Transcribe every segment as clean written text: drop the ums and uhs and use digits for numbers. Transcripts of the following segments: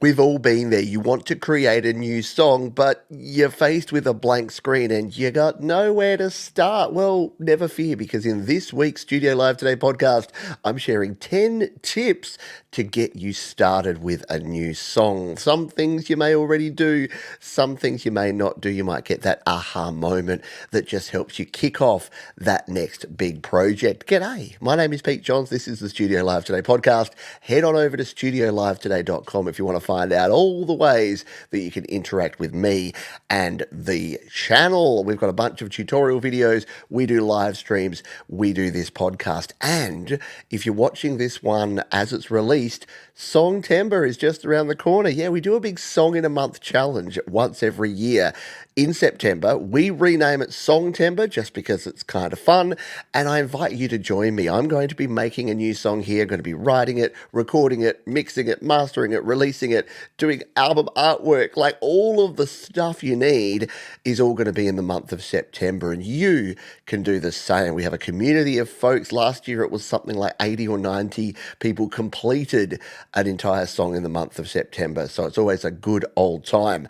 We've all been there. You want to create a new song, but you're faced with a blank screen and you got nowhere to start. Well, never fear, because in this week's Studio Live Today podcast, I'm sharing 10 tips to get you started with a new song. Some things you may already do, some things you may not do. You might get that aha moment that just helps you kick off that next big project. G'day, my name is Pete Johns. This is the Studio Live Today podcast. Head on over to studiolivetoday.com if you want to find out all the ways that you can interact with me and the channel. We've got a bunch of tutorial videos. We do live streams. We do this podcast. And if you're watching this one as it's released, Songtember is just around the corner. Yeah, we do a big Song in a Month challenge once every year. In September, we rename it Songtember just because it's kind of fun, and I invite you to join me. I'm going to be making a new song here, going to be writing it, recording it, mixing it, mastering it, releasing it, doing album artwork, like all of the stuff you need is all going to be in the month of September, and you can do the same. We have a community of folks. Last year it was something like 80 or 90 people completed an entire song in the month of September, so it's always a good old time.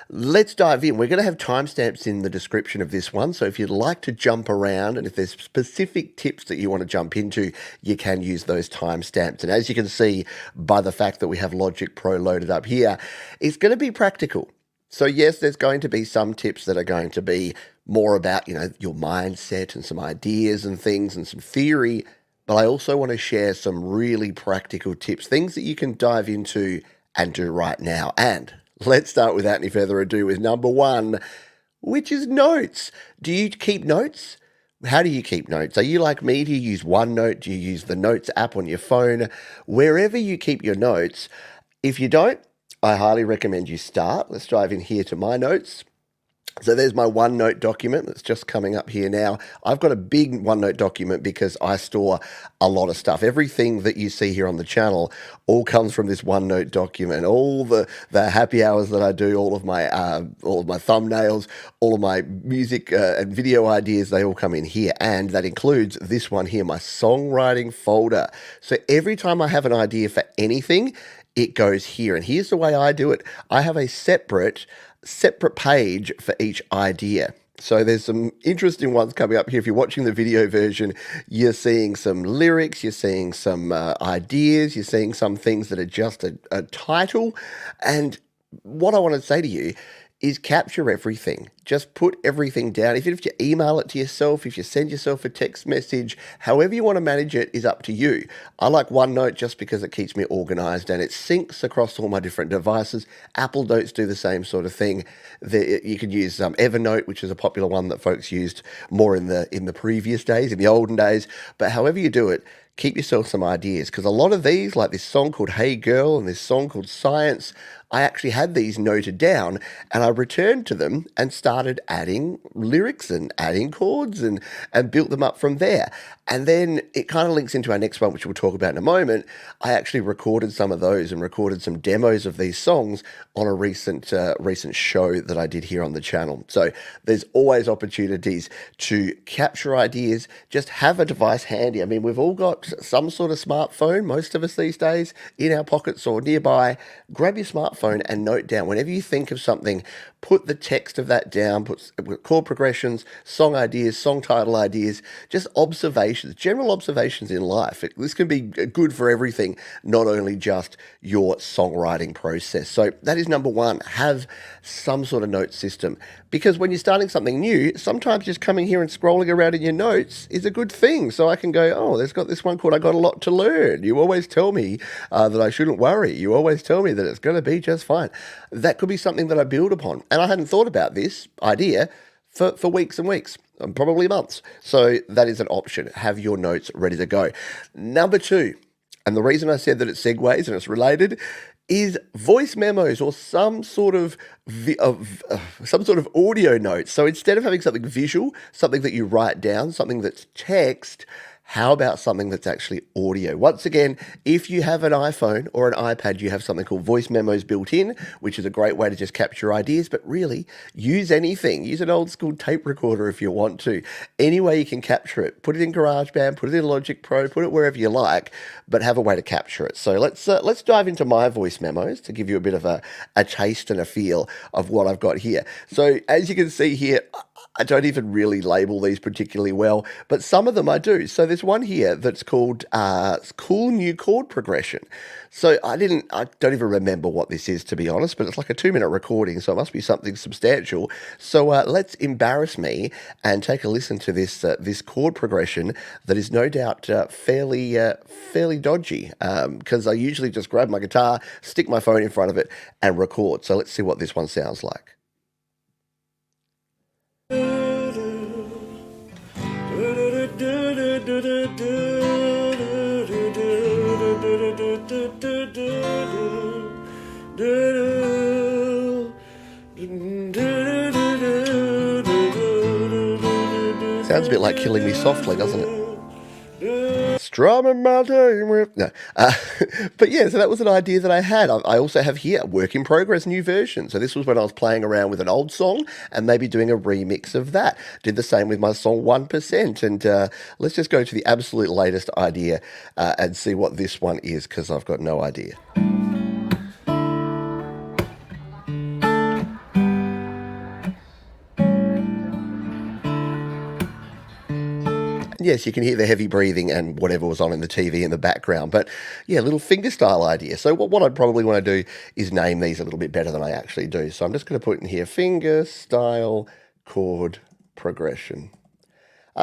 Let's dive in. We're going to have timestamps in the description of this one. So if you'd like to jump around and if there's specific tips that you want to jump into, you can use those timestamps. And as you can see by the fact that we have Logic Pro loaded up here, it's going to be practical. So yes, there's going to be some tips that are going to be more about, your mindset and some ideas and things and some theory. But I also want to share some really practical tips, things that you can dive into and do right now. And let's start without any further ado with number one, which is notes. Do you keep notes? How do you keep notes? Are you like me? Do you use OneNote? Do you use the Notes app on your phone? Wherever you keep your notes. If you don't, I highly recommend you start. Let's dive in here to my notes. So there's my OneNote document that's just coming up here now. I've got a big OneNote document because I store a lot of stuff. Everything that you see here on the channel all comes from this OneNote document. All the happy hours that I do, all of my thumbnails, all of my music and video ideas, they all come in here. And that includes this one here, my songwriting folder. So every time I have an idea for anything, it goes here. And here's the way I do it. I have a separate page for each idea. So there's some interesting ones coming up here. If you're watching the video version, you're seeing some lyrics, you're seeing some ideas, you're seeing some things that are just a title. And what I want to say to you is capture everything. Just put everything down. Even if you email it to yourself, if you send yourself a text message, however you want to manage it is up to you. I like OneNote just because it keeps me organized and it syncs across all my different devices. Apple Notes do the same sort of thing. You can use Evernote, which is a popular one that folks used more in the previous days, in the olden days. But however you do it, keep yourself some ideas, because a lot of these, like this song called Hey Girl and this song called Science, I actually had these noted down and I returned to them and started adding lyrics and adding chords and built them up from there. And then it kind of links into our next one, which we'll talk about in a moment. I actually recorded some of those and recorded some demos of these songs on a recent show that I did here on the channel. So there's always opportunities to capture ideas. Just have a device handy. I mean, we've all got some sort of smartphone, most of us these days, in our pockets or nearby. Grab your smartphone and note down. Whenever you think of something, put the text of that down, put chord progressions, song ideas, song title ideas, just observations, general observations in life. This can be good for everything, not only just your songwriting process. So that is number one, have some sort of note system. Because when you're starting something new, sometimes just coming here and scrolling around in your notes is a good thing. So I can go, oh, there's got this one called I Got a Lot to Learn. You always tell me that I shouldn't worry. You always tell me that it's going to be just fine. That could be something that I build upon. And I hadn't thought about this idea for weeks and weeks, and probably months. So that is an option. Have your notes ready to go. Number two, and the reason I said that it segues and it's related, is voice memos or some sort of audio notes. So instead of having something visual, something that you write down, something that's text, How about something that's actually audio? Once again, if you have an iPhone or an iPad, you have something called voice memos built in, which is a great way to just capture ideas, but really use anything. Use an old school tape recorder if you want to. Any way you can capture it. Put it in GarageBand, put it in Logic Pro, put it wherever you like, but have a way to capture it. So let's dive into my voice memos to give you a bit of a taste and a feel of what I've got here. So as you can see here, I don't even really label these particularly well, but some of them I do. So there's one here that's called Cool New Chord Progression. So I don't even remember what this is, to be honest, but it's like a 2-minute recording, so it must be something substantial. So let's embarrass me and take a listen to this chord progression that is no doubt fairly dodgy, because I usually just grab my guitar, stick my phone in front of it, and record. So let's see what this one sounds like. Sounds a bit like Killing Me Softly, doesn't it? Strumming my time with... No. But yeah, so that was an idea that I had. I also have here, work in progress, new version. So this was when I was playing around with an old song and maybe doing a remix of that. Did the same with my song 1%. And let's just go to the absolute latest idea and see what this one is, because I've got no idea. Yes, you can hear the heavy breathing and whatever was on in the TV in the background. But yeah, little fingerstyle idea. So what I'd probably want to do is name these a little bit better than I actually do. So I'm just going to put in here fingerstyle chord progression.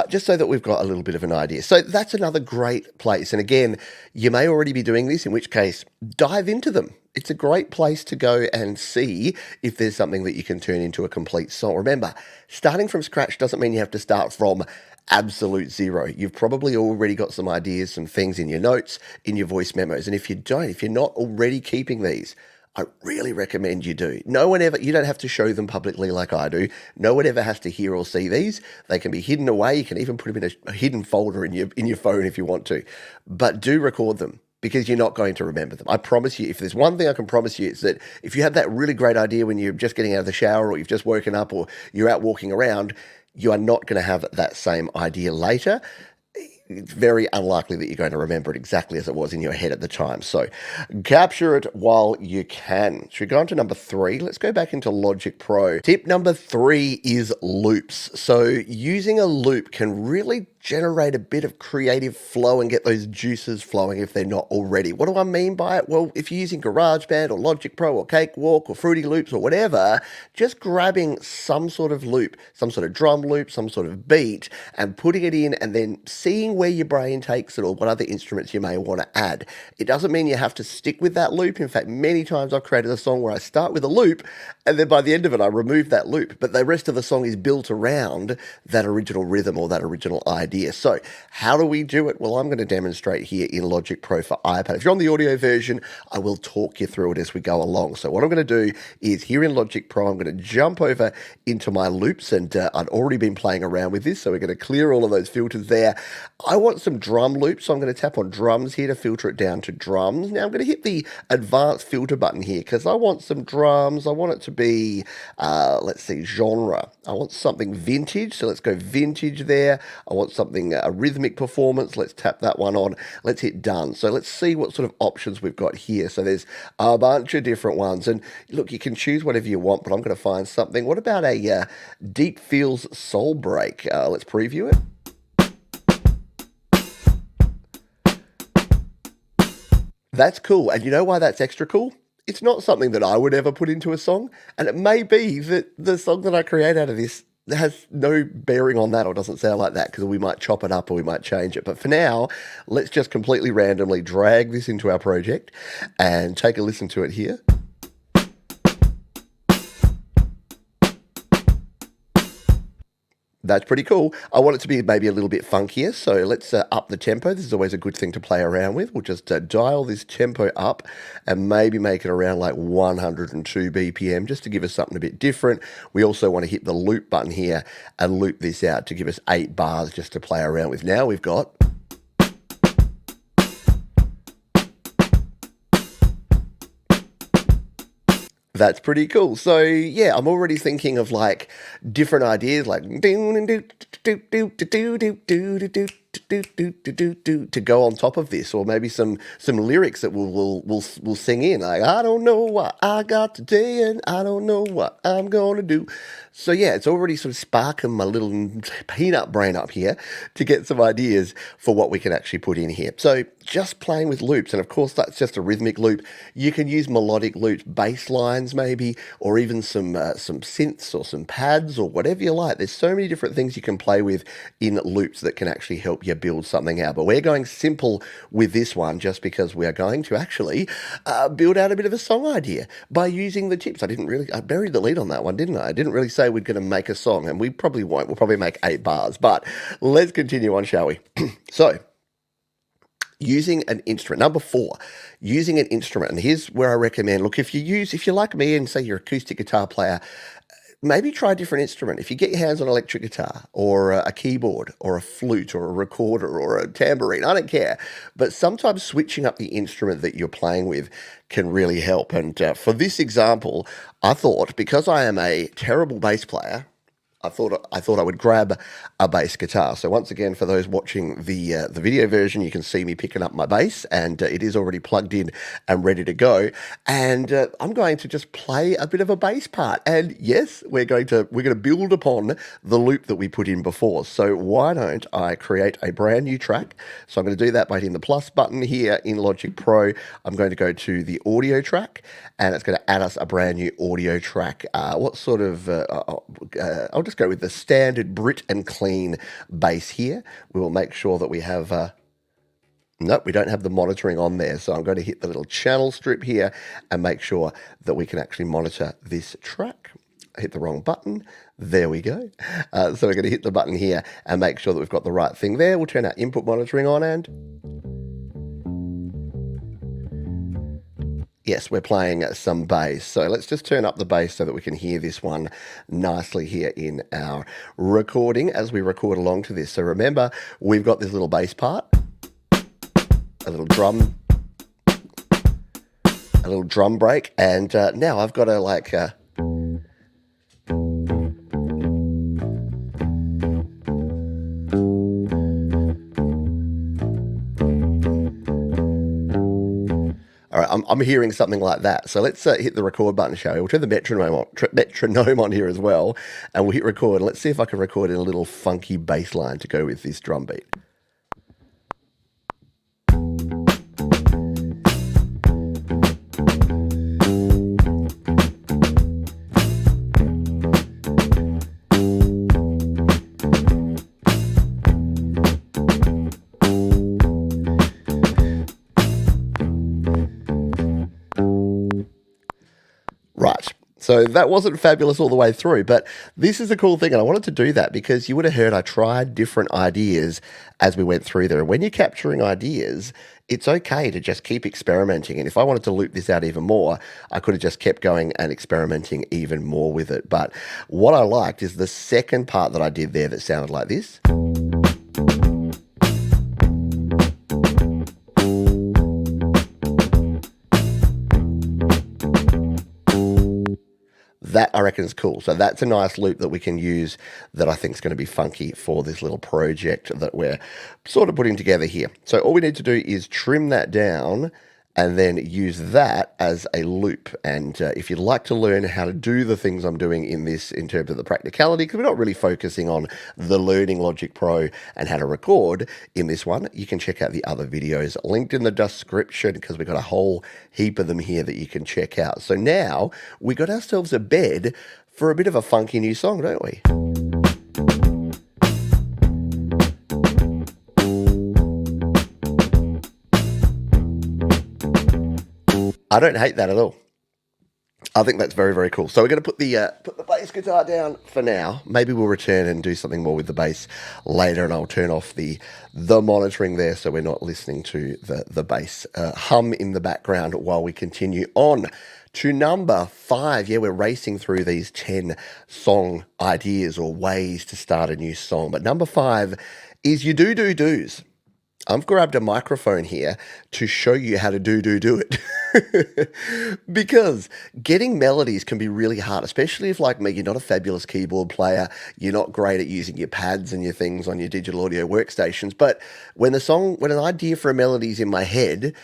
Just so that we've got a little bit of an idea. So that's another great place. And again, you may already be doing this, in which case, dive into them. It's a great place to go and see if there's something that you can turn into a complete song. Remember, starting from scratch doesn't mean you have to start from absolute zero. You've probably already got some ideas, some things in your notes, in your voice memos. And if you're not already keeping these, I really recommend you do. You don't have to show them publicly like I do. No one ever has to hear or see these. They can be hidden away. You can even put them in a hidden folder in your phone if you want to. But do record them, because you're not going to remember them. I promise you, if there's one thing I can promise you, it's that if you have that really great idea when you're just getting out of the shower, or you've just woken up, or you're out walking around, you are not going to have that same idea later. It's very unlikely that you're going to remember it exactly as it was in your head at the time. So capture it while you can. Should we go on to number 3? Let's go back into Logic Pro. Tip number 3 is loops. So using a loop can really generate a bit of creative flow and get those juices flowing if they're not already. What do I mean by it? Well, if you're using GarageBand or Logic Pro or Cakewalk or Fruity Loops or whatever, just grabbing some sort of loop, some sort of drum loop, some sort of beat, and putting it in, and then seeing where your brain takes it or what other instruments you may want to add. It doesn't mean you have to stick with that loop. In fact, many times I've created a song where I start with a loop and then by the end of it I remove that loop, but the rest of the song is built around that original rhythm or that original idea. So how do we do it? Well, I'm going to demonstrate here in Logic Pro for iPad. If you're on the audio version, I will talk you through it as we go along. So what I'm going to do is here in Logic Pro, I'm going to jump over into my loops, and I'd already been playing around with this, so we're going to clear all of those filters there. I want some drum loops, so I'm going to tap on drums here to filter it down to drums. Now I'm going to hit the advanced filter button here because I want some drums. I want it to be, let's see, genre. I want something vintage, so let's go vintage there. I want something, a rhythmic performance. Let's tap that one on. Let's hit done. So let's see what sort of options we've got here. So there's a bunch of different ones. And look, you can choose whatever you want, but I'm going to find something. What about a Deep Feels Soul Break? Let's preview it. That's cool. And you know why that's extra cool? It's not something that I would ever put into a song. And it may be that the song that I create out of this has no bearing on that or doesn't sound like that, because we might chop it up or we might change it. But for now, let's just completely randomly drag this into our project and take a listen to it here. That's pretty cool. I want it to be maybe a little bit funkier, so let's up the tempo. This is always a good thing to play around with. We'll just dial this tempo up and maybe make it around like 102 BPM just to give us something a bit different. We also want to hit the loop button here and loop this out to give us 8 bars just to play around with. Now we've got... That's pretty cool. So yeah, I'm already thinking of like different ideas, like to go on top of this, or maybe some lyrics that we'll sing in. Like I don't know what I got today, and I don't know what I'm gonna do. So yeah, it's already sort of sparking my little peanut brain up here to get some ideas for what we can actually put in here. So just playing with loops, and of course that's just a rhythmic loop. You can use melodic loops, bass lines maybe, or even some synths or some pads or whatever you like. There's so many different things you can play with in loops that can actually help you build something out. But we're going simple with this one just because we are going to actually build out a bit of a song idea by using the tips. I buried the lead on that one, didn't I? I didn't really say we're going to make a song, and we probably won't. We'll probably make 8 bars, but let's continue on, shall we? So, using an instrument. Number 4, using an instrument. And here's where I recommend, look, if you're like me and say you're an acoustic guitar player, maybe try a different instrument. If you get your hands on an electric guitar or a keyboard or a flute or a recorder or a tambourine, I don't care. But sometimes switching up the instrument that you're playing with can really help. And for this example, I thought, because I am a terrible bass player, I thought I would grab a bass guitar. So once again, for those watching the video version, you can see me picking up my bass, and it is already plugged in and ready to go. And I'm going to just play a bit of a bass part. And yes, we're going to build upon the loop that we put in before. So why don't I create a brand new track? So I'm going to do that by hitting the plus button here in Logic Pro. I'm going to go to the audio track, and it's going to add us a brand new audio track. What sort of? I'll just go with the standard Brit and clean bass here. We will make sure that we have... Nope, we don't have the monitoring on there. So I'm going to hit the little channel strip here and make sure that we can actually monitor this track. I hit the wrong button. There we go. So we're going to hit the button here and make sure that we've got the right thing there. We'll turn our input monitoring on, and yes, we're playing some bass. So let's just turn up the bass so that we can hear this one nicely here in our recording as we record along to this. So remember, we've got this little bass part, a little drum break, and now I've got to all right, I'm hearing something like that. So let's hit the record button, shall we? We'll turn the metronome on here as well, and we'll hit record. Let's see if I can record in a little funky bass line to go with this drum beat. Right. So that wasn't fabulous all the way through, but this is a cool thing, and I wanted to do that because you would have heard I tried different ideas as we went through there. And when you're capturing ideas, it's okay to just keep experimenting. And if I wanted to loop this out even more, I could have just kept going and experimenting even more with it. But what I liked is the second part that I did there that sounded like this. That I reckon is cool. So that's a nice loop that we can use that I think is going to be funky for this little project that we're sort of putting together here. So all we need to do is trim that down and then use that as a loop. And if you'd like to learn how to do the things I'm doing in this in terms of the practicality, because we're not really focusing on the learning Logic Pro and how to record in this one, you can check out the other videos linked in the description, because we've got a whole heap of them here that you can check out. So now we got ourselves a bed for a bit of a funky new song, don't we? I don't hate that at all. I think that's very, very cool. So we're going to put the bass guitar down for now. Maybe we'll return and do something more with the bass later, and I'll turn off the monitoring there so we're not listening to the bass hum in the background while we continue on to number 5. Yeah, we're racing through these 10 song ideas or ways to start a new song. But number 5 is your do-do-dos. I've grabbed a microphone here to show you how to do it. Because getting melodies can be really hard, especially if, like me, you're not a fabulous keyboard player, you're not great at using your pads and your things on your digital audio workstations. But when an idea for a melody is in my head,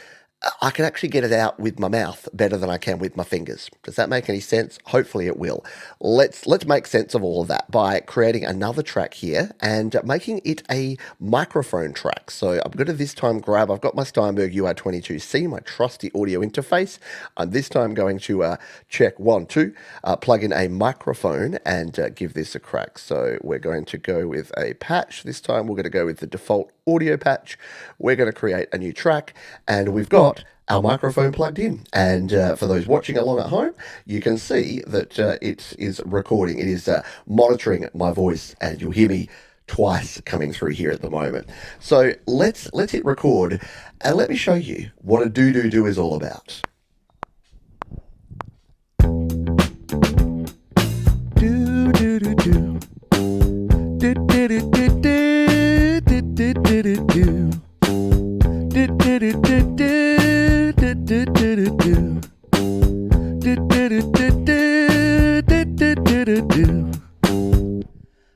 I can actually get it out with my mouth better than I can with my fingers. Does that make any sense? Hopefully it will. Let's make sense of all of that by creating another track here and making it a microphone track. So I'm going to this time I've got my Steinberg UR22C, my trusty audio interface. I'm this time going to check 1, 2, plug in a microphone and give this a crack. So we're going to go with a patch. This time we're going to go with the default audio patch. We're going to create a new track, and we've got our microphone plugged in. And for those watching along at home, you can see that it is recording. It is monitoring my voice, and you'll hear me twice coming through here at the moment. So let's hit record, and let me show you what a do is all about.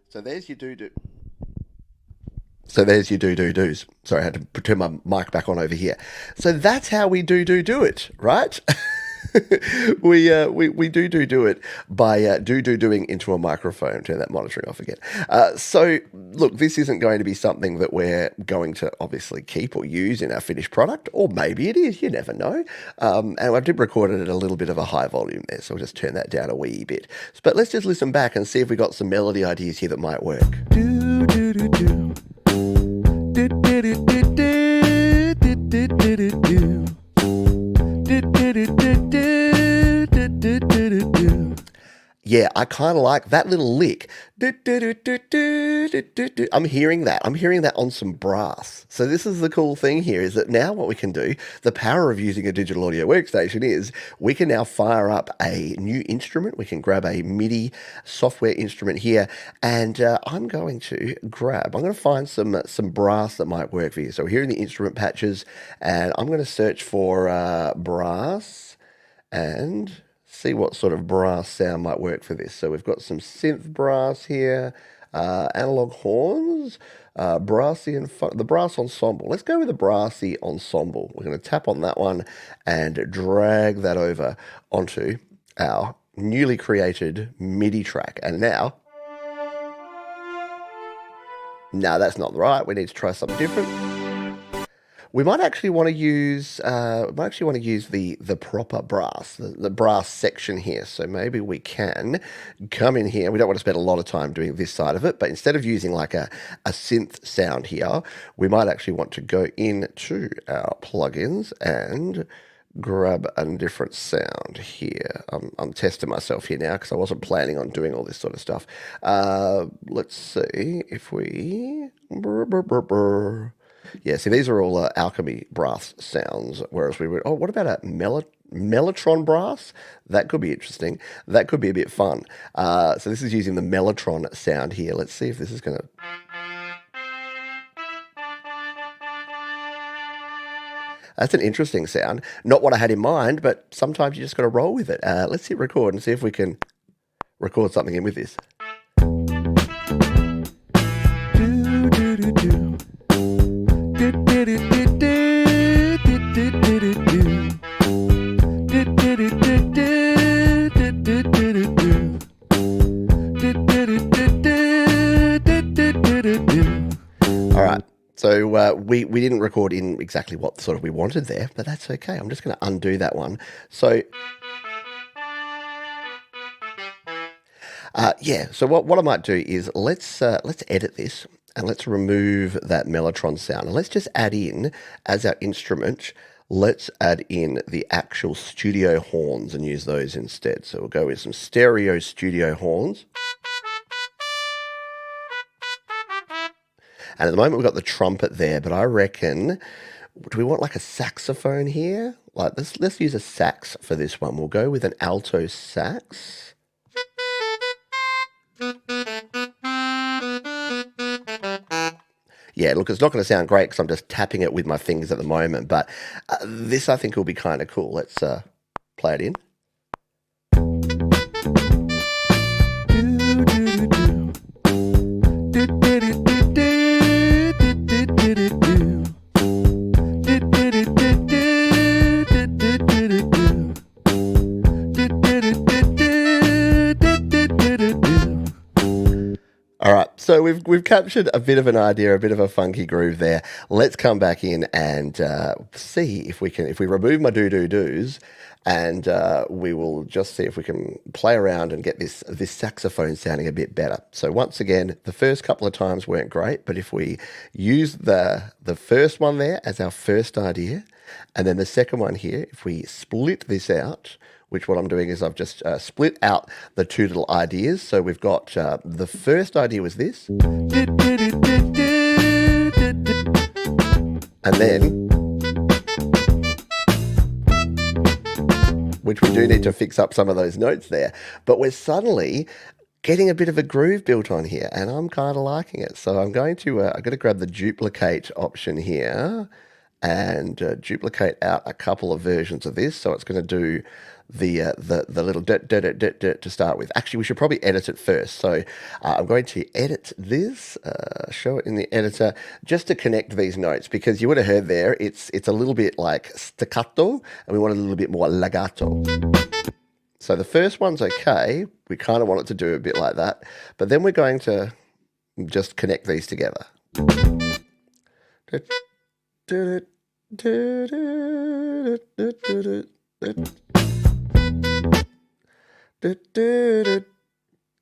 So there's your do. So there's your do-do-dos. Sorry, I had to turn my mic back on over here. So that's how we do it, right? we do it by doing into a microphone. Turn that monitoring off again. So look, this isn't going to be something that we're going to obviously keep or use in our finished product, or maybe it is. You never know. And I did record it at a little bit of a high volume there, so we'll just turn that down a wee bit. But let's just listen back and see if we got some melody ideas here that might work. Do. Yeah, I kind of like that little lick. I'm hearing that. I'm hearing that on some brass. So this is the cool thing here, is that now what we can do, the power of using a digital audio workstation, is we can now fire up a new instrument. We can grab a MIDI software instrument here, and I'm going to find some brass that might work for you. So here in the instrument patches, and I'm going to search for brass and see what sort of brass sound might work for this. So we've got some synth brass here, analog horns, brassy and the brass ensemble. Let's go with the brassy ensemble. We're going to tap on that one and drag that over onto our newly created MIDI track. And now, no, that's not right. We need to try something different. We might actually want to use the proper brass, the brass section here. So maybe we can come in here. We don't want to spend a lot of time doing this side of it, but instead of using like a synth sound here, we might actually want to go into our plugins and grab a different sound here. I'm testing myself here now because I wasn't planning on doing all this sort of stuff. Let's see if we... Yeah, see, these are all alchemy brass sounds, whereas what about a mellotron brass? That could be interesting. That could be a bit fun. So this is using the mellotron sound here. Let's see if this is going to... That's an interesting sound. Not what I had in mind, but sometimes you just got to roll with it. Let's hit record and see if we can record something in with this. All right. So we didn't record in exactly what sort of we wanted there, but that's okay. I'm just going to undo that one. So yeah. So what I might do is let's edit this and let's remove that mellotron sound, and let's just add in as our instrument. Let's add in the actual studio horns and use those instead. So we'll go with some stereo studio horns. And at the moment we've got the trumpet there, but I reckon, do we want like a saxophone here? Like let's use a sax for this one. We'll go with an alto sax. Yeah, look, it's not going to sound great because I'm just tapping it with my fingers at the moment, but this I think will be kind of cool. Let's play it in. All right, so we've captured a bit of an idea, a bit of a funky groove there. Let's come back in and see if we remove my do-do-dos, and we will just see if we can play around and get this saxophone sounding a bit better. So once again, the first couple of times weren't great, but if we use the first one there as our first idea, and then the second one here, if we split this out, which what I'm doing is I've just split out the two little ideas. So we've got the first idea was this. And then, which we do need to fix up some of those notes there, but we're suddenly getting a bit of a groove built on here, and I'm kind of liking it. So I'm going to grab the duplicate option here and duplicate out a couple of versions of this. So it's going to do the little to start with. Actually, we should probably edit it first. So I'm going to edit this, show it in the editor, just to connect these notes, because you would have heard there, it's a little bit like staccato, and we want a little bit more legato. So the first one's okay. We kind of want it to do a bit like that, but then we're going to just connect these together.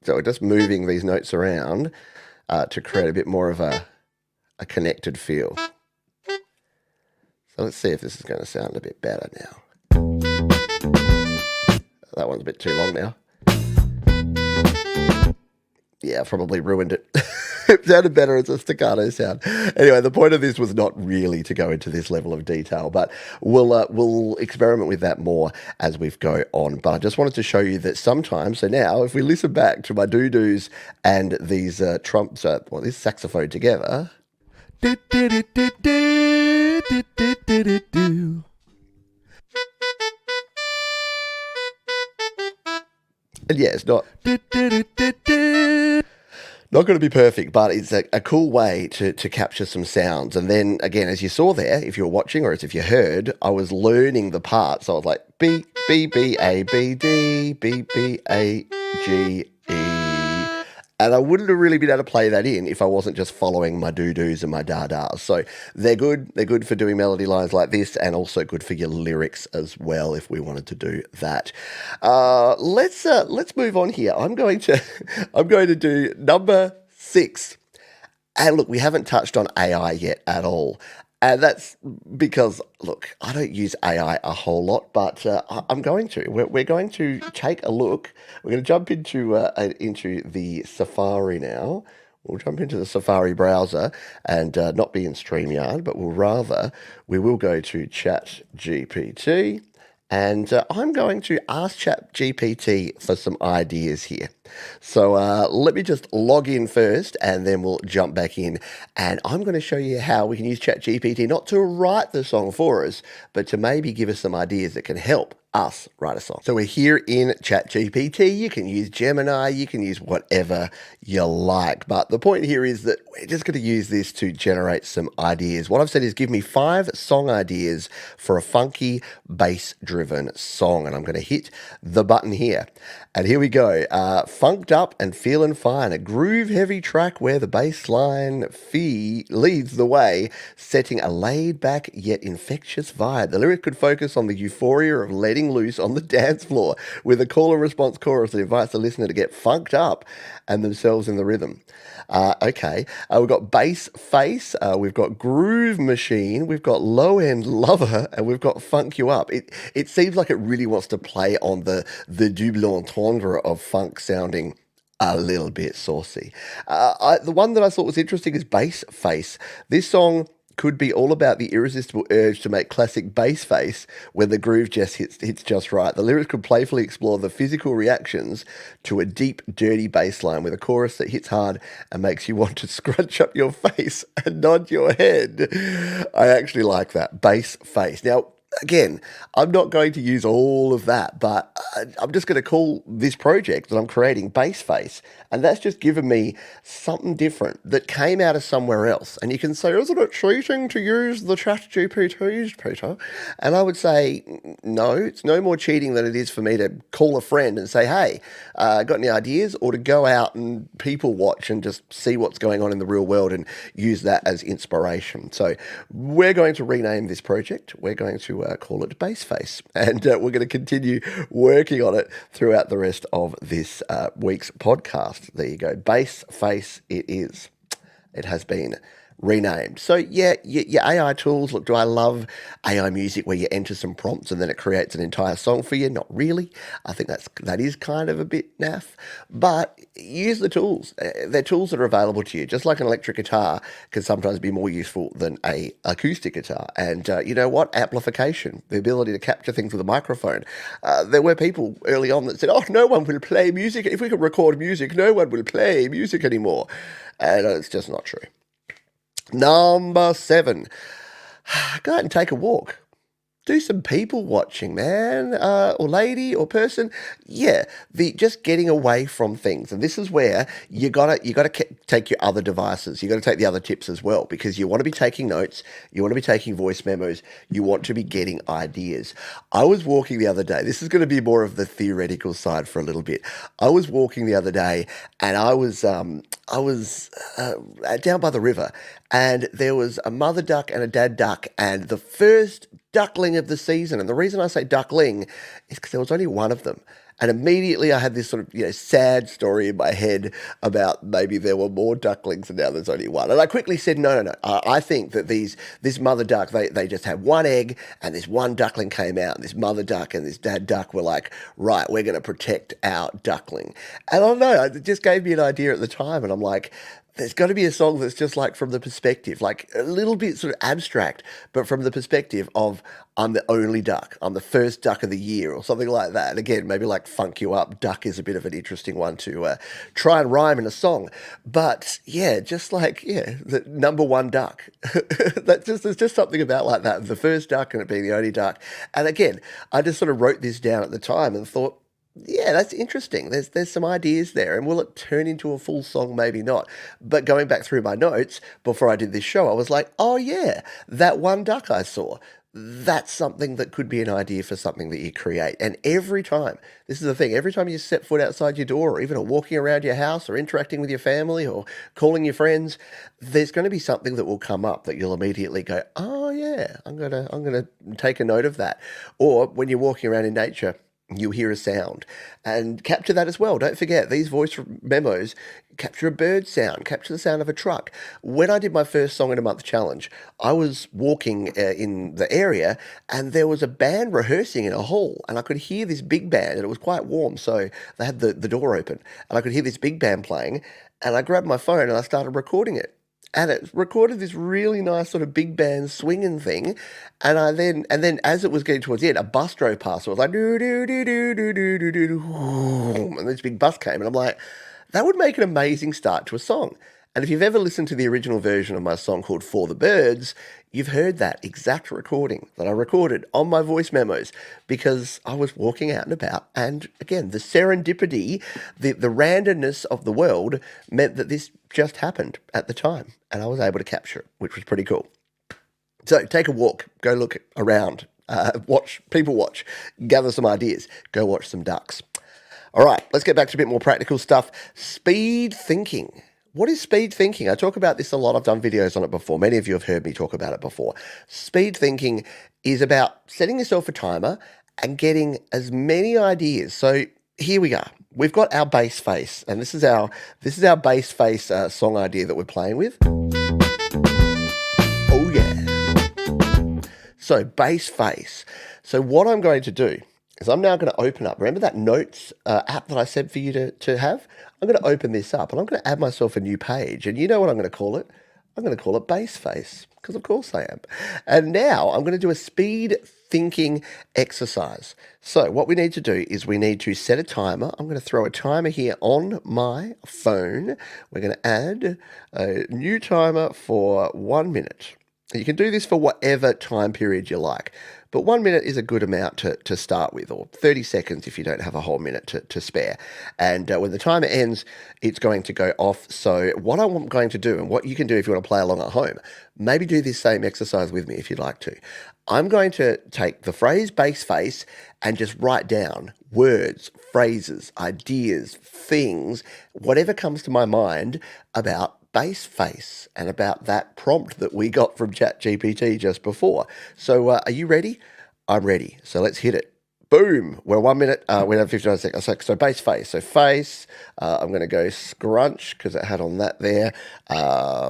So we're just moving these notes around to create a bit more of a connected feel. So let's see if this is going to sound a bit better now. That one's a bit too long now. Yeah, I probably ruined it. It sounded better as a staccato sound. Anyway, the point of this was not really to go into this level of detail, but we'll experiment with that more as we go on. But I just wanted to show you that sometimes, so now if we listen back to my doo-doos and these this saxophone together. And yeah, it's not going to be perfect, but it's a cool way to capture some sounds. And then again, as you saw there, if you were watching or as if you heard, I was learning the parts. So I was like B, B, B, A, B, D, B, B, A, G, E. And I wouldn't have really been able to play that in if I wasn't just following my doo-doos and my da-das. So they're good. They're good for doing melody lines like this, and also good for your lyrics as well if we wanted to do that. Let's move on here. I'm going to do number 6. And look, we haven't touched on AI yet at all. And that's because, look, I don't use AI a whole lot, but I'm going to. We're going to take a look. We're going to jump into the Safari now. We'll jump into the Safari browser and not be in StreamYard, but we will go to ChatGPT. And I'm going to ask ChatGPT for some ideas here. So let me just log in first, and then we'll jump back in. And I'm going to show you how we can use ChatGPT not to write the song for us, but to maybe give us some ideas that can help us write a song. So we're here in ChatGPT. You can use Gemini, you can use whatever you like. But the point here is that we're just going to use this to generate some ideas. What I've said is give me 5 song ideas for a funky bass-driven song. And I'm going to hit the button here. And here we go. Funked up and feeling fine. A groove-heavy track where the bass line leads the way, setting a laid-back yet infectious vibe. The lyric could focus on the euphoria of letting loose on the dance floor with a call and response chorus that invites the listener to get funked up and themselves in the rhythm. Okay, we've got bass face, we've got groove machine, we've got low end lover, and we've got funk you up. It seems like it really wants to play on the double entendre of funk sounding a little bit saucy. The one that I thought was interesting is bass face. This song could be all about the irresistible urge to make classic bass face when the groove just hits just right. The lyrics could playfully explore the physical reactions to a deep, dirty bass line with a chorus that hits hard and makes you want to scrunch up your face and nod your head. I actually like that, bass face. Now, again, I'm not going to use all of that, but I'm just going to call this project that I'm creating Bass Face. And that's just given me something different that came out of somewhere else. And you can say, isn't it cheating to use the chat GPTs, Peter? And I would say, no, it's no more cheating than it is for me to call a friend and say, hey, got any ideas? Or to go out and people watch and just see what's going on in the real world and use that as inspiration. So we're going to rename this project. We're going to call it Bass Face, and we're going to continue working on it throughout the rest of this week's podcast. There you go, Bass Face it is. It has been renamed. So yeah, your AI tools, look, do I love AI music where you enter some prompts and then it creates an entire song for you? Not really. I think that is kind of a bit naff, but use the tools. They're tools that are available to you, just like an electric guitar can sometimes be more useful than a acoustic guitar. And you know what? Amplification, the ability to capture things with a microphone. There were people early on that said, oh, no one will play music. If we can record music, no one will play music anymore. And it's just not true. Number 7, go out and take a walk. Do some people watching, man, or lady, or person. Yeah, just getting away from things, and this is where you gotta take your other devices. You got to take the other tips as well, because you want to be taking notes, you want to be taking voice memos, you want to be getting ideas. I was walking the other day. This is going to be more of the theoretical side for a little bit. I was walking the other day, and I was down by the river, and there was a mother duck and a dad duck, and the first duckling of the season. And the reason I say duckling is because there was only one of them. And immediately I had this sort of, sad story in my head about maybe there were more ducklings and now there's only one. And I quickly said, no. I think that this mother duck, they just had one egg and this one duckling came out, and this mother duck and this dad duck were like, right, we're going to protect our duckling. And I don't know, it just gave me an idea at the time. And I'm like, there's got to be a song that's just like from the perspective, like a little bit sort of abstract, but from the perspective of I'm the only duck, I'm the first duck of the year, or something like that. And again, maybe like Funk You Up, duck is a bit of an interesting one to try and rhyme in a song. But yeah, just like, the number one duck. There's just something about like that, the first duck and it being the only duck. And again, I just sort of wrote this down at the time and thought, yeah, that's interesting. There's some ideas there, and will it turn into a full song? Maybe not. But going back through my notes before I did this show, I was like, oh yeah, that one duck I saw, that's something that could be an idea for something that you create. And every time, this is the thing, every time you set foot outside your door, or even walking around your house, or interacting with your family, or calling your friends, there's going to be something that will come up that you'll immediately go, oh yeah, I'm gonna take a note of that. Or when you're walking around in nature, you hear a sound and capture that as well. Don't forget, these voice memos capture a bird sound, capture the sound of a truck. When I did my first Song in a Month challenge, I was walking in the area and there was a band rehearsing in a hall, and I could hear this big band, and it was quite warm, so they had the door open, and I could hear this big band playing, and I grabbed my phone and I started recording it. And it recorded this really nice sort of big band swinging thing. And then as it was getting towards the end, a bus drove past. So it was like, do, do, do, do, do, do, do, do, do, and this big bus came. And I'm like, that would make an amazing start to a song. And if you've ever listened to the original version of my song called For the Birds, you've heard that exact recording that I recorded on my voice memos because I was walking out and about. And again, the serendipity, the randomness of the world meant that this just happened at the time, and I was able to capture it, which was pretty cool. So take a walk, go look around, people watch, gather some ideas, go watch some ducks. All right, let's get back to a bit more practical stuff. Speed thinking. What is speed thinking? I talk about this a lot. I've done videos on it before. Many of you have heard me talk about it before. Speed thinking is about setting yourself a timer and getting as many ideas. So here we are. We've got our bass face, and this is our bass face song idea that we're playing with. Oh yeah. So bass face. So what I'm going to do is I'm now going to open up. Remember that notes app that I said for you to have? I'm going to open this up and I'm going to add myself a new page. And you know what I'm going to call it? I'm going to call it Bass Face, because of course I am. And now I'm going to do a speed thinking exercise. So what we need to do is we need to set a timer. I'm going to throw a timer here on my phone. We're going to add a new timer for 1 minute. You can do this for whatever time period you like, but 1 minute is a good amount to start with, or 30 seconds if you don't have a whole minute to spare. And when the timer ends, it's going to go off. So what I'm going to do, and what you can do if you want to play along at home, maybe do this same exercise with me if you'd like to. I'm going to take the phrase bass face and just write down words, phrases, ideas, things, whatever comes to my mind about bass face and about that prompt that we got from ChatGPT just before. So are you ready? I'm ready. So let's hit it. Boom. We're 1 minute. We have 59 seconds. So bass face. So face. I'm going to go scrunch because it had on that there.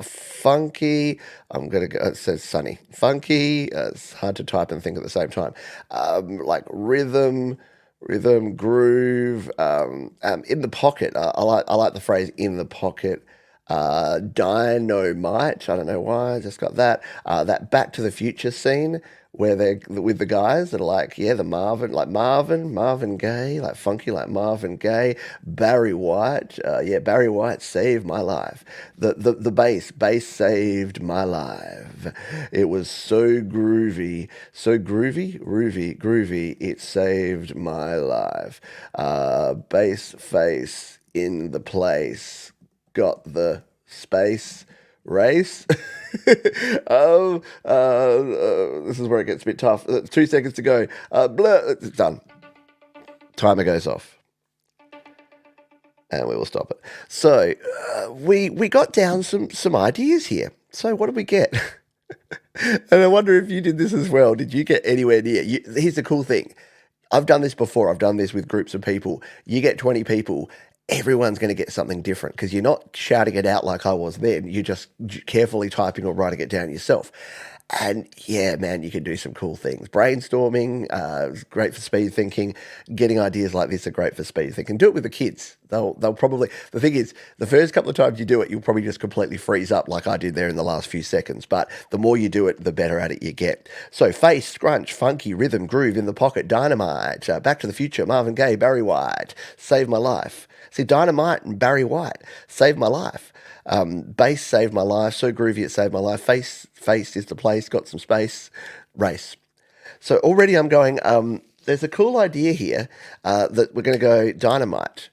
Funky. I'm going to go. It says sunny. Funky. It's hard to type and think at the same time. Like rhythm, groove. In the pocket. I like the phrase in the pocket. Dynamite. I don't know why. I just got that. That Back to the Future scene where they're with the guys that are like, yeah, the Marvin Gaye, like funky, like Marvin Gaye, Barry White. Barry White saved my life. The bass saved my life. It was so groovy, groovy. It saved my life. Bass face in the place. Got the space race. This is where it gets a bit tough. 2 seconds to go. It's done. Timer goes off. And we will stop it. So we got down some ideas here. So what did we get? And I wonder if you did this as well. Did you get anywhere near? Here's the cool thing. I've done this before. I've done this with groups of people. You get 20 people. Everyone's going to get something different because you're not shouting it out like I was then. You're just carefully typing or writing it down yourself. And yeah, man, you can do some cool things. Brainstorming is great for speed thinking. Getting ideas like this are great for speed thinking. Do it with the kids. They'll probably, the thing is, the first couple of times you do it, you'll probably just completely freeze up like I did there in the last few seconds. But the more you do it, the better at it you get. So face, scrunch, funky, rhythm, groove, in the pocket, dynamite, Back to the Future, Marvin Gaye, Barry White, Save My Life. See, Dynamite and Barry White saved my life. Bass saved my life. So groovy, it saved my life. Face is the place. Got some space. Race. So already I'm going. There's a cool idea here that we're going to go dynamite.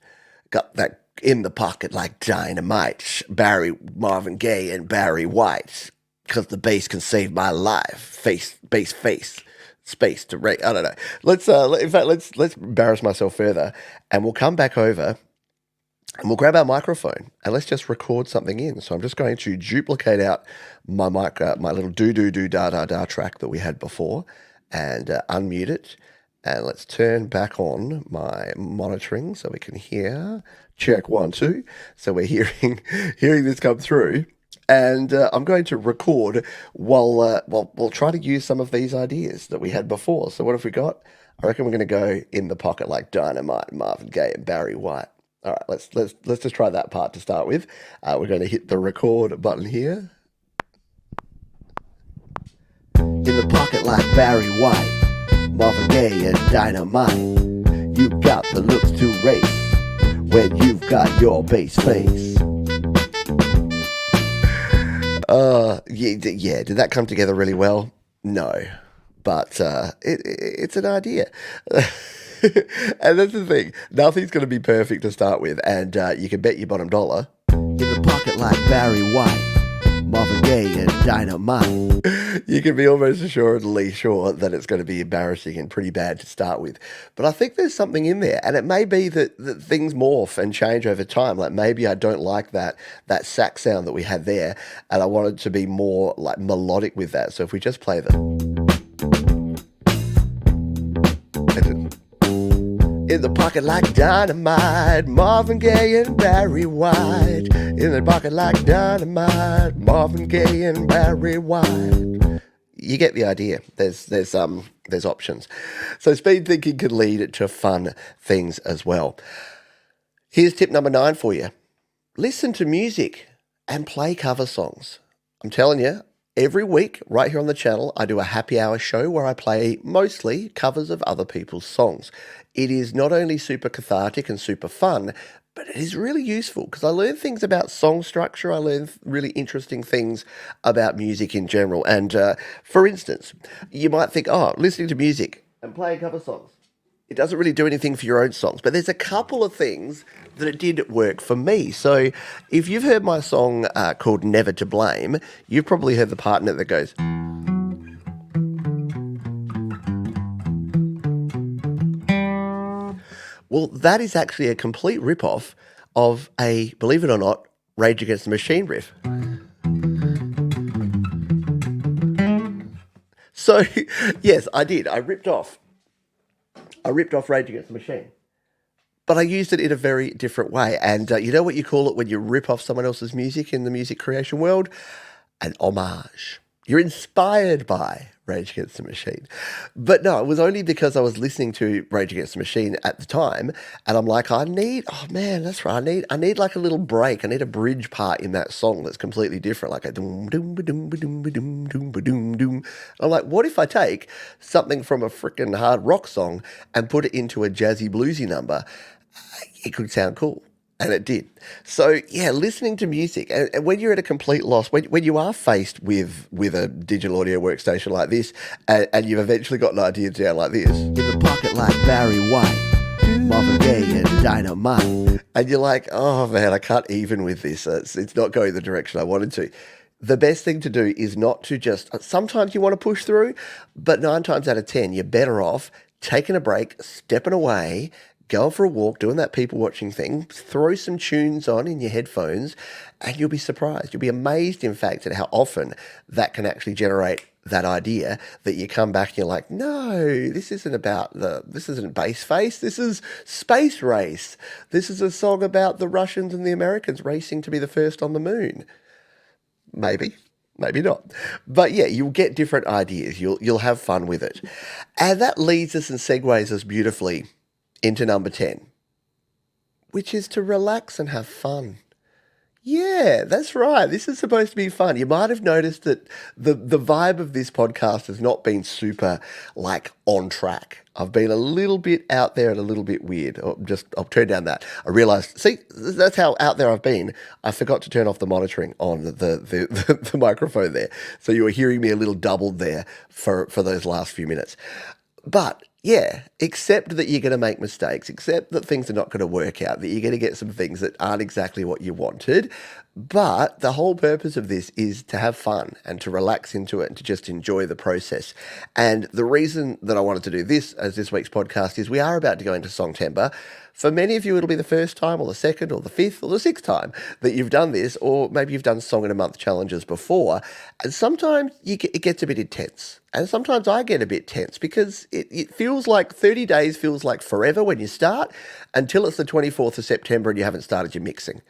Got that in the pocket like dynamite. Marvin Gaye, and Barry White. Because the bass can save my life. Bass face. Space to rate. I don't know. Let's embarrass myself further, and we'll come back over. And we'll grab our microphone and let's just record something in. So I'm just going to duplicate out my my little do-do-do-da-da-da track that we had before and unmute it. And let's turn back on my monitoring so we can hear. Check 1, 2. So we're hearing this come through. And I'm going to record while we'll try to use some of these ideas that we had before. So what have we got? I reckon we're going to go in the pocket like Dynamite, Marvin Gaye, and Barry White. All right, let's just try that part to start with. We're going to hit the record button here. In the pocket like Barry White, Marvin Gaye and Dynamite. You got the looks to race when you've got your bass face. Yeah. Did that come together really well? No, but it's an idea. And that's the thing. Nothing's going to be perfect to start with, and you can bet your bottom dollar. In the pocket like Barry White, Marvin Gaye and Dynamite. You can be almost assuredly sure that it's going to be embarrassing and pretty bad to start with. But I think there's something in there, and it may be that things morph and change over time. Like maybe I don't like that sax sound that we had there, and I wanted to be more like melodic with that. So if we just play the... In the pocket like dynamite, Marvin Gaye and Barry White. In the pocket like dynamite, Marvin Gaye and Barry White. You get the idea. There's options. So speed thinking can lead to fun things as well. Here's tip number 9 for you. Listen to music and play cover songs. I'm telling you, every week, right here on the channel, I do a happy hour show where I play mostly covers of other people's songs. It is not only super cathartic and super fun, but it is really useful because I learn things about song structure. I learn really interesting things about music in general. And for instance, you might think, oh, listening to music and playing cover songs, it doesn't really do anything for your own songs, but there's a couple of things that it did work for me. So if you've heard my song called Never to Blame, you've probably heard the part in it that goes, well, that is actually a complete rip-off of a, believe it or not, Rage Against the Machine riff. So, yes, I did. I ripped off Rage Against the Machine. But I used it in a very different way. And you know what you call it when you rip off someone else's music in the music creation world? An homage. You're inspired by Rage Against the Machine. But no, it was only because I was listening to Rage Against the Machine at the time, and I'm like, oh man, that's right. I need like a little break. I need a bridge part in that song that's completely different, like a doom doom ba doom ba doom ba doom doom ba doom doom. I'm like, what if I take something from a freaking hard rock song and put it into a jazzy bluesy number? It could sound cool. And it did. So, yeah, listening to music, and when you're at a complete loss, when you are faced with a digital audio workstation like this, and you've eventually got an idea down like this, in the pocket like Barry White, Marvin Gaye and Dynamite, and you're like, oh man, I can't even with this. It's not going the direction I wanted to. The best thing to do is not to just, sometimes you want to push through, but 9 times out of 10, you're better off taking a break, stepping away, going for a walk, doing that people watching thing, throw some tunes on in your headphones, and you'll be surprised. You'll be amazed, in fact, at how often that can actually generate that idea that you come back and you're like, no, this isn't Bass Face. This is Space Race. This is a song about the Russians and the Americans racing to be the first on the moon. Maybe. Maybe not. But yeah, you'll get different ideas. You'll have fun with it. And that leads us and segues us beautifully into number 10, which is to relax and have fun. Yeah, that's right. This is supposed to be fun. You might have noticed that the vibe of this podcast has not been super like on track. I've been a little bit out there and a little bit weird. I'll turn down that. I realized, see, that's how out there I've been. I forgot to turn off the monitoring on the microphone there. So you were hearing me a little doubled there for those last few minutes. But yeah, accept that you're going to make mistakes, accept that things are not going to work out, that you're going to get some things that aren't exactly what you wanted. But the whole purpose of this is to have fun and to relax into it and to just enjoy the process. And the reason that I wanted to do this as this week's podcast is we are about to go into Songtember. For many of you, it'll be the first time or the second or the fifth or the sixth time that you've done this, or maybe you've done Song in a Month challenges before. And sometimes it gets a bit intense. And sometimes I get a bit tense because it feels like 30 days feels like forever when you start until it's the 24th of September and you haven't started your mixing.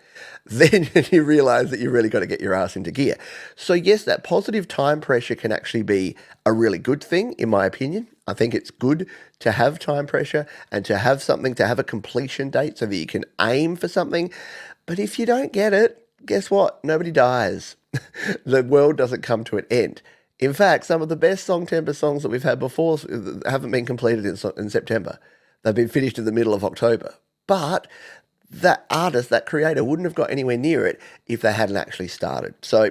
Then you realize that you really got to get your ass into gear. So yes, that positive time pressure can actually be a really good thing, in my opinion. I think it's good to have time pressure and to have something, to have a completion date so that you can aim for something. But if you don't get it, guess what? Nobody dies. The world doesn't come to an end. In fact, some of the best Songtember songs that we've had before haven't been completed in September. They've been finished in the middle of October. But that artist, that creator, wouldn't have got anywhere near it if they hadn't actually started. So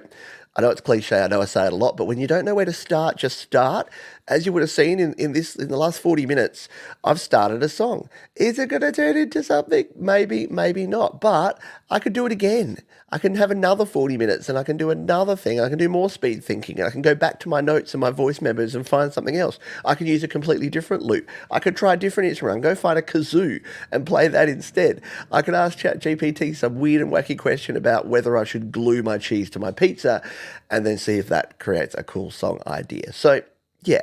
I know it's cliche, I know I say it a lot, but when you don't know where to start, just start. As you would have seen in the last 40 minutes, I've started a song. Is it going to turn into something? Maybe, maybe not. But I could do it again. I can have another 40 minutes and I can do another thing. I can do more speed thinking. I can go back to my notes and my voice memos and find something else. I can use a completely different loop. I could try a different instrument, go find a kazoo and play that instead. I could ask ChatGPT some weird and wacky question about whether I should glue my cheese to my pizza and then see if that creates a cool song idea. So, yeah.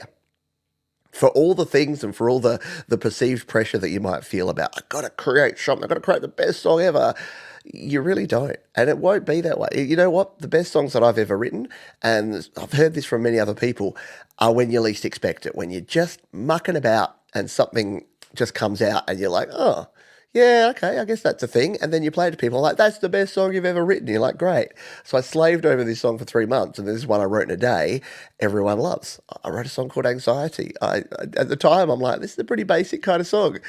For all the things and for all the perceived pressure that you might feel about, I've got to create something, I've got to create the best song ever, you really don't. And it won't be that way. You know what? The best songs that I've ever written, and I've heard this from many other people, are when you least expect it, when you're just mucking about and something just comes out and you're like, oh, yeah, okay, I guess that's a thing. And then you play it to people like, that's the best song you've ever written. You're like, great. So I slaved over this song for 3 months, and this is one I wrote in a day. Everyone loves. I wrote a song called Anxiety. At the time, I'm like, this is a pretty basic kind of song.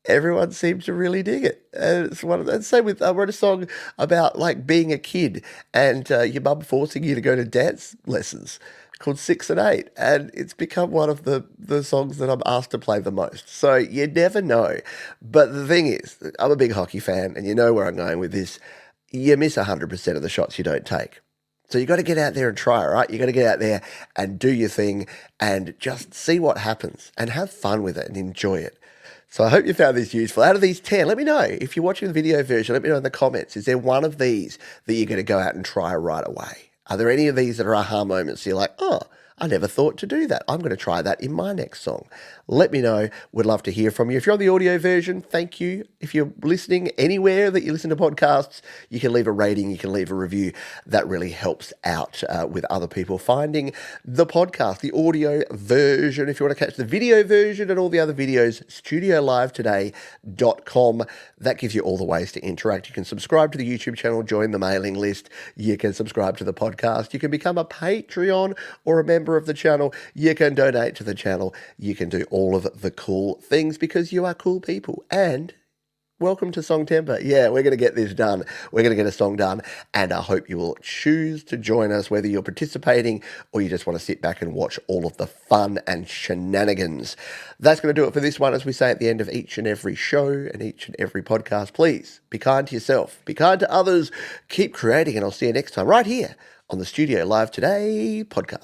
Everyone seemed to really dig it. And it's one of the same with I wrote a song about like being a kid and your mum forcing you to go to dance lessons called Six and Eight, and it's become one of the songs that I'm asked to play the most. So you never know. But the thing is, I'm a big hockey fan, and you know where I'm going with this. You miss 100% of the shots you don't take. So you got to get out there and try, right? You got to get out there and do your thing and just see what happens and have fun with it and enjoy it. So I hope you found this useful. Out of these 10, let me know. If you're watching the video version, let me know in the comments. Is there one of these that you're going to go out and try right away? Are there any of these that are aha moments? You're like, oh, I never thought to do that. I'm going to try that in my next song. Let me know. Would love to hear from you. If you're on the audio version, thank you. If you're listening anywhere that you listen to podcasts, you can leave a rating, you can leave a review. That really helps out with other people finding the podcast, the audio version. If you want to catch the video version and all the other videos, studiolivetoday.com. That gives you all the ways to interact. You can subscribe to the YouTube channel, join the mailing list. You can subscribe to the podcast. You can become a Patreon or a member of the channel. You can donate to the channel. You can do all of the cool things because you are cool people. And welcome to Songtemper. Yeah, we're going to get this done. We're going to get a song done, and I hope you will choose to join us, whether you're participating or you just want to sit back and watch all of the fun and shenanigans. That's going to do it for this one. As we say at the end of each and every show and each and every podcast, please be kind to yourself, be kind to others, keep creating, and I'll see you next time right here on the Studio Live Today podcast.